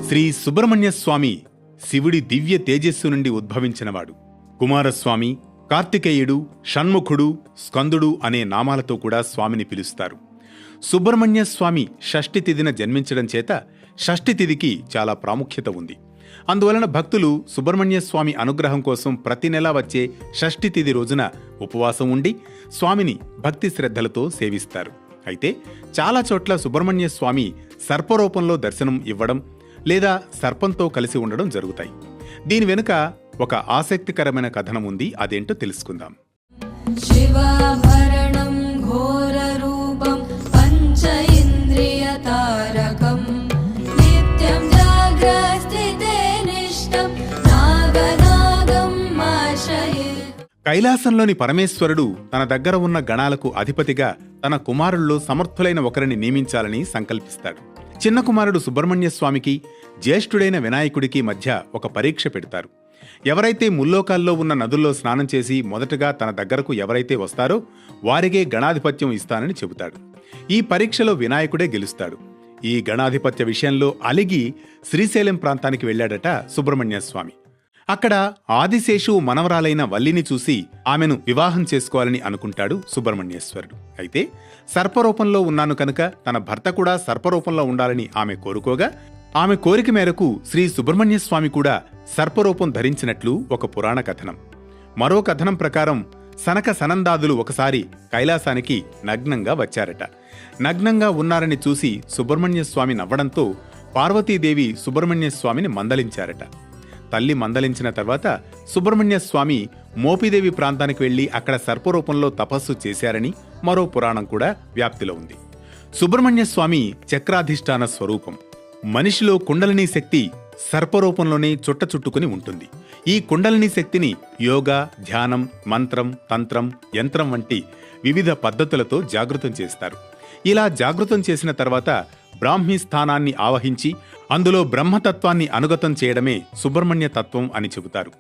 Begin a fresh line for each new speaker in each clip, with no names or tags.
శ్రీ సుబ్రహ్మణ్య స్వామి శివుడి దివ్య తేజస్సు నుండి ఉద్భవించినవాడు. కుమారస్వామి, కార్తికేయుడు, షణ్ముఖుడు, స్కందుడు అనే నామాలతో కూడా స్వామిని పిలుస్తారు. సుబ్రహ్మణ్య స్వామి షష్ఠి తిథిన జన్మించడం చేత షష్ఠి తిథికి చాలా ప్రాముఖ్యత ఉంది. అందువలన భక్తులు సుబ్రహ్మణ్య స్వామి అనుగ్రహం కోసం ప్రతి నెలా వచ్చే షష్ఠి తిథి రోజున ఉపవాసం ఉండి స్వామిని భక్తి శ్రద్ధలతో సేవిస్తారు. అయితే చాలా చోట్ల సుబ్రహ్మణ్య స్వామి సర్పరూపంలో దర్శనం ఇవ్వడం లేదా సర్పంతో కలిసి ఉండడం జరుగుతాయి. దీని వెనుక ఒక ఆసక్తికరమైన కథనం ఉంది. అదేంటో తెలుసుకుందాం.
శివాభరణం ఘోరరూపం పంచ ఇంద్రియ తారకం నిత్యం జాగ్రత్తే నిష్టం నాగనాగం మాశయే.
కైలాసంలోని పరమేశ్వరుడు తన దగ్గర ఉన్న గణాలకు అధిపతిగా తన కుమారుల్లో సమర్థులైన ఒకరిని నియమించాలని సంకల్పిస్తాడు. చిన్న కుమారుడు సుబ్రహ్మణ్య స్వామికి జ్యేష్ఠుడైన వినాయకుడికి మధ్య ఒక పరీక్ష పెడతారు. ఎవరైతే ముల్లోకాల్లో ఉన్న నదుల్లో స్నానం చేసి మొదటగా తన దగ్గరకు ఎవరైతే వస్తారో వారికే గణాధిపత్యం ఇస్తానని చెబుతాడు. ఈ పరీక్షలో వినాయకుడే గెలుస్తాడు. ఈ గణాధిపత్య విషయంలో అలిగి శ్రీశైలం ప్రాంతానికి వెళ్లాడట సుబ్రహ్మణ్య స్వామి. అక్కడ ఆదిశేషువు మనవరాలైన వల్లిని చూసి ఆమెను వివాహం చేసుకోవాలని అనుకుంటాడు సుబ్రహ్మణ్యేశ్వరుడు. అయితే సర్పరూపంలో ఉన్నాను కనుక తన భర్త కూడా సర్పరూపంలో ఉండాలని ఆమె కోరుకోగా, ఆమె కోరిక మేరకు శ్రీ సుబ్రహ్మణ్య స్వామి కూడా సర్పరూపం ధరించినట్లు ఒక పురాణ కథనం. మరో కథనం ప్రకారం సనక సనందాదులు ఒకసారి కైలాసానికి నగ్నంగా వచ్చారట. నగ్నంగా ఉన్నారని చూసి సుబ్రహ్మణ్య స్వామి నవ్వడంతో పార్వతీదేవి సుబ్రహ్మణ్య స్వామిని మందలించారట. తల్లి మందలించిన తర్వాత సుబ్రహ్మణ్య స్వామి మోపిదేవి ప్రాంతానికి వెళ్లి అక్కడ సర్పరూపంలో తపస్సు చేశారని మరో పురాణం కూడా వ్యాప్తిలో ఉంది. సుబ్రహ్మణ్య స్వామి చక్రాధిష్టాన స్వరూపం. మనిషిలో కుండలినీ శక్తి సర్పరూపంలోనే చుట్టుకుని ఉంటుంది. ఈ కుండలినీ శక్తిని యోగా, ధ్యానం, మంత్రం, తంత్రం, యంత్రం వంటి వివిధ పద్ధతులతో జాగృతం చేస్తారు. ఇలా జాగృతం చేసిన తర్వాత బ్రాహ్మీ స్థానాన్ని ఆవహించి అందులో బ్రహ్మతత్వాన్ని అనుగతం చేయడమే సుబ్రహ్మణ్య తత్వం అని చెబుతారు.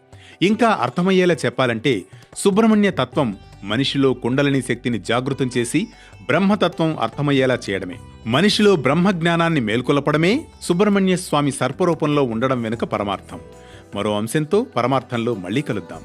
ఇంకా అర్థమయ్యేలా చెప్పాలంటే సుబ్రహ్మణ్య తత్వం మనిషిలో కుండలిని శక్తిని జాగృతం చేసి బ్రహ్మతత్వం అర్థమయ్యేలా చేయడమే. మనిషిలో బ్రహ్మజ్ఞానాన్ని మేల్కొలపడమే సుబ్రహ్మణ్య స్వామి సర్పరూపంలో ఉండడం వెనుక పరమార్థం. మరో అంశంతో పరమార్థంలో మళ్ళీ కలుద్దాం.